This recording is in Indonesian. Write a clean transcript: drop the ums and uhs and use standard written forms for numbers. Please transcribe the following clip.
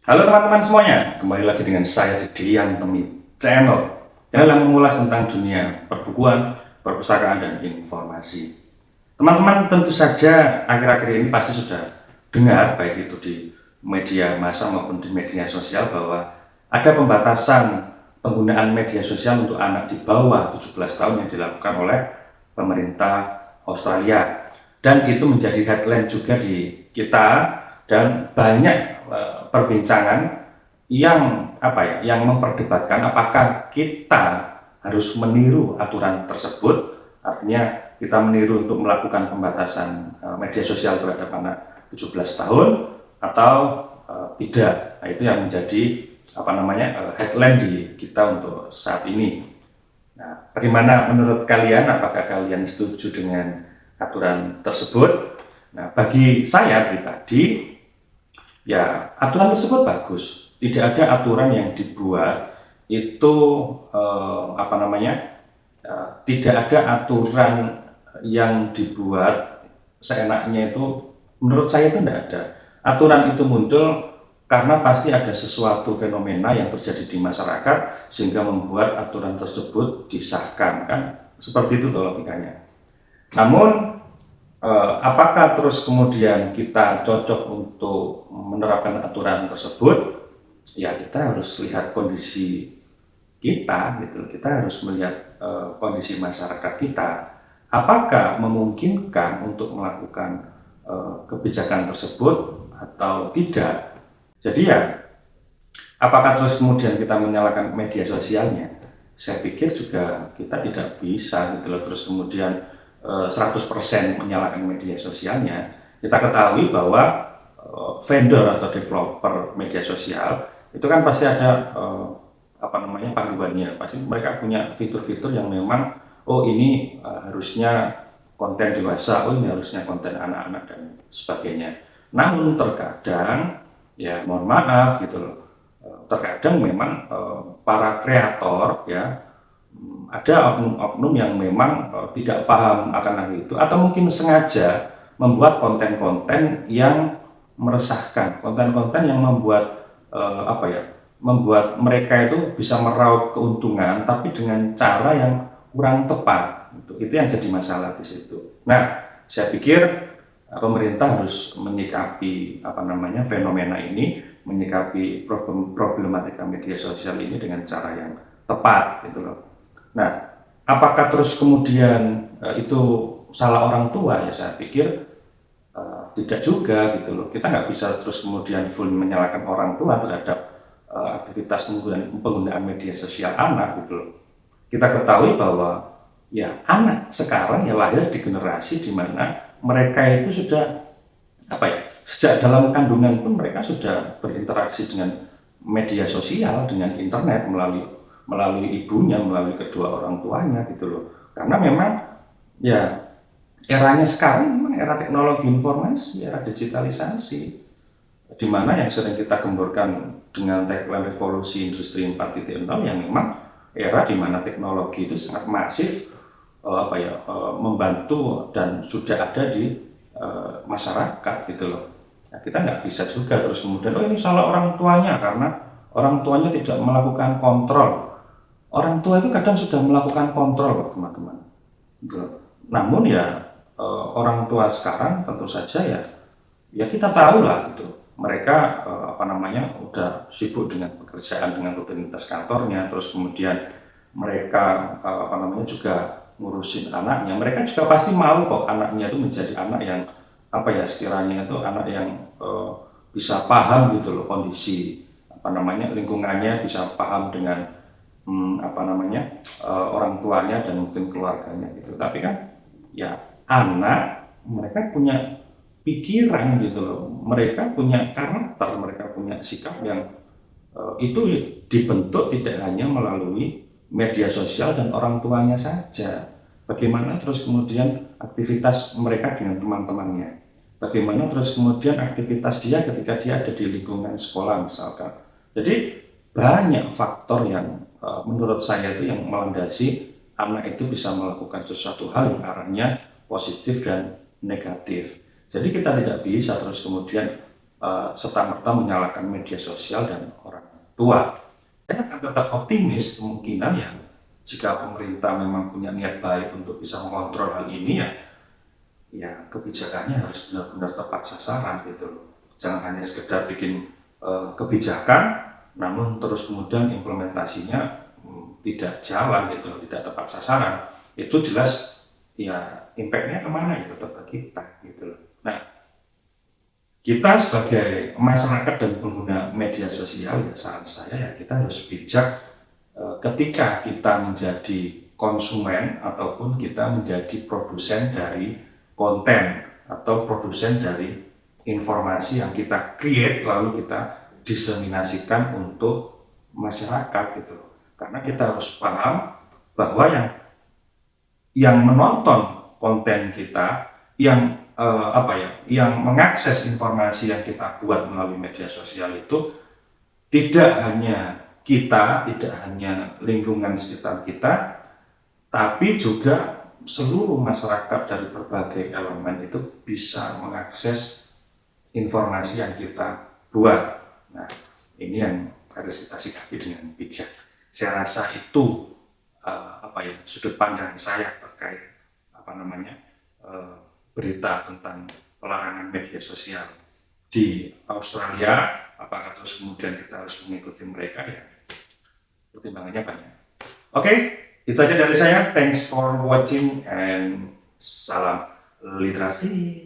Halo teman-teman semuanya, kembali lagi dengan saya di Dian Temi Channel yang mengulas tentang dunia perbukuan, perpustakaan, dan informasi. Teman-teman tentu saja akhir-akhir ini pasti sudah dengar, baik itu di media massa maupun di media sosial, bahwa ada pembatasan penggunaan media sosial untuk anak di bawah 17 tahun yang dilakukan oleh pemerintah Australia. Dan itu menjadi headline juga di kita, dan banyak perbincangan yang yang memperdebatkan apakah kita harus meniru aturan tersebut, artinya kita meniru untuk melakukan pembatasan media sosial terhadap anak 17 tahun atau tidak. Nah, itu yang menjadi headline di kita untuk saat ini. Nah, bagaimana menurut kalian? Apakah kalian setuju dengan aturan tersebut? Nah, bagi saya pribadi, ya, aturan tersebut bagus. Tidak ada aturan yang dibuat itu tidak ada aturan yang dibuat seenaknya itu. Menurut saya itu tidak ada. Aturan itu muncul karena pasti ada sesuatu fenomena yang terjadi di masyarakat sehingga membuat aturan tersebut disahkan, kan? Seperti itu logikanya. Namun apakah terus kemudian kita cocok untuk menerapkan aturan tersebut? Ya, kita harus lihat kondisi kita, gitu. Kita harus melihat kondisi masyarakat kita. Apakah memungkinkan untuk melakukan kebijakan tersebut atau tidak? Jadi ya, apakah terus kemudian kita menyalahkan media sosialnya? Saya pikir juga kita tidak bisa gitu loh, terus kemudian 100% menyalahkan media sosialnya. Kita ketahui bahwa vendor atau developer media sosial itu kan pasti ada panduannya. Pasti mereka punya fitur-fitur yang memang, oh ini harusnya konten dewasa, oh ini harusnya konten anak-anak dan sebagainya. Namun terkadang, ya mohon maaf gitu loh, terkadang memang para kreator, ya, ada oknum-oknum yang memang tidak paham akan hal itu, atau mungkin sengaja membuat konten-konten yang meresahkan, konten-konten yang membuat membuat mereka itu bisa meraup keuntungan tapi dengan cara yang kurang tepat. Itu yang jadi masalah di situ. Nah, saya pikir pemerintah harus menyikapi fenomena ini, menyikapi problematika media sosial ini dengan cara yang tepat, gitu loh. Nah, apakah terus kemudian itu salah orang tua? Ya, saya pikir tidak juga, gitu loh. Kita nggak bisa terus kemudian full menyalahkan orang tua terhadap aktivitas penggunaan media sosial anak, gitu loh. Kita ketahui bahwa ya, anak sekarang ya lahir di generasi di mana mereka itu sudah sejak dalam kandungan pun mereka sudah berinteraksi dengan media sosial, dengan internet, melalui ibunya, melalui kedua orang tuanya, gitu loh. Karena memang ya, eranya sekarang memang era teknologi informasi, era digitalisasi, di mana yang sering kita gemburkan dengan tagline revolusi industri 4.0, yang memang era di mana teknologi itu sangat masif membantu dan sudah ada di masyarakat, gitu loh. Nah, kita nggak bisa juga terus kemudian, oh ini salah orang tuanya karena orang tuanya tidak melakukan kontrol. Orang tua itu kadang sudah melakukan kontrol, teman-teman. Gitu. Namun ya, orang tua sekarang tentu saja ya, kita tahu lah gitu. Mereka udah sibuk dengan pekerjaan, dengan rutinitas kantornya, terus kemudian mereka juga ngurusin anaknya. Mereka juga pasti mau kok anaknya itu menjadi anak yang sekiranya itu anak yang bisa paham gitu loh kondisi lingkungannya, bisa paham dengan orang tuanya dan mungkin keluarganya gitu. Tapi kan ya, anak mereka punya pikiran gitu loh, mereka punya karakter, mereka punya sikap yang itu dibentuk tidak hanya melalui media sosial dan orang tuanya saja. Bagaimana terus kemudian aktivitas mereka dengan teman-temannya, bagaimana terus kemudian aktivitas dia ketika dia ada di lingkungan sekolah misalkan. Jadi banyak faktor yang menurut saya itu yang melandasi anak itu bisa melakukan sesuatu hal yang arahnya positif dan negatif. Jadi kita tidak bisa terus kemudian serta-merta menyalahkan media sosial dan orang tua. Saya akan tetap optimis kemungkinan ya jika pemerintah memang punya niat baik untuk bisa mengontrol hal ini ya kebijakannya harus benar-benar tepat sasaran gitu loh. Jangan hanya sekedar bikin kebijakan, namun terus kemudian implementasinya tidak jalan gitu loh, tidak tepat sasaran. Itu jelas ya impact-nya kemana ya tetap ke kita gitu loh. Nah, kita sebagai masyarakat dan pengguna media sosial ya saran saya ya kita harus bijak ketika kita menjadi konsumen ataupun kita menjadi produsen dari konten atau produsen dari informasi yang kita create lalu kita diseminasikan untuk masyarakat gitu. Karena kita harus paham bahwa yang menonton konten kita, yang mengakses informasi yang kita buat melalui media sosial itu tidak hanya kita, tidak hanya lingkungan sekitar kita, tapi juga seluruh masyarakat dari berbagai elemen itu bisa mengakses informasi yang kita buat. Nah, ini yang harus kita sikapi dengan bijak. Saya rasa itu sudut pandang saya terkait uh, berita tentang pelarangan media sosial di Australia. Apakah terus kemudian kita harus mengikuti mereka ya? Pertimbangannya banyak. Oke, itu aja dari saya. Thanks for watching and salam literasi.